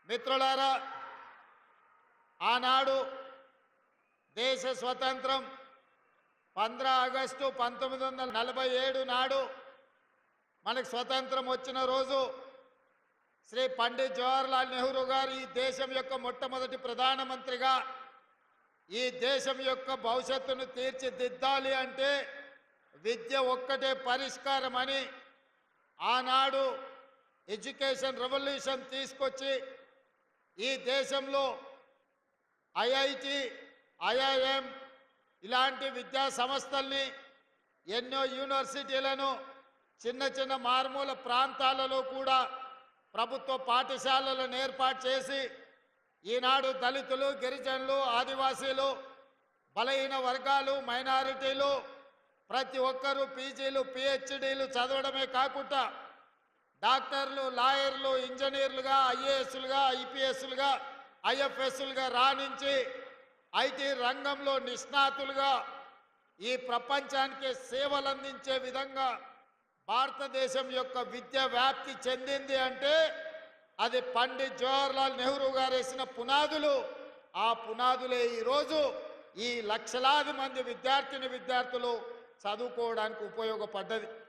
మిత్రులారా, ఆనాడు దేశ స్వతంత్రం 15 ఆగస్టు 1947 నాడు మనకు స్వతంత్రం వచ్చిన రోజు శ్రీ పండిత్ జవహర్లాల్ నెహ్రూ గారు ఈ దేశం యొక్క మొట్టమొదటి ప్రధానమంత్రిగా ఈ దేశం యొక్క భవిష్యత్తును తీర్చిదిద్దాలి అంటే విద్య ఒక్కటే పరిష్కారం అని ఆనాడు ఎడ్యుకేషన్ రెవల్యూషన్ తీసుకొచ్చి ఈ దేశంలో ఐఐటి, ఐఐఎం ఇలాంటి విద్యా సంస్థల్ని, ఎన్నో యూనివర్సిటీలను చిన్న చిన్న మారుమూల ప్రాంతాలలో కూడా ప్రభుత్వ పాఠశాలలను ఏర్పాటు చేసి ఈనాడు దళితులు, గిరిజనులు, ఆదివాసీలు, బలహీన వర్గాలు, మైనారిటీలు ప్రతి ఒక్కరూ పీజీలు, పిహెచ్డీలు చదవడమే కాకుండా డాక్టర్లు, లాయర్లు, ఇంజనీర్లుగా, ఐఏఎస్లుగా, ఐపీఎస్లుగా, ఐఎఫ్ఎస్లుగా రాణించి ఐటీ రంగంలో నిష్ణాతులుగా ఈ ప్రపంచానికి సేవలు అందించే విధంగా భారతదేశం యొక్క విద్య వ్యాప్తి చెందింది అంటే అది పండిత్ జవహర్లాల్ నెహ్రూ గారు వేసిన పునాదులు. ఆ పునాదులే ఈరోజు ఈ లక్షలాది మంది విద్యార్థినులు చదువుకోవడానికి ఉపయోగపడ్డది.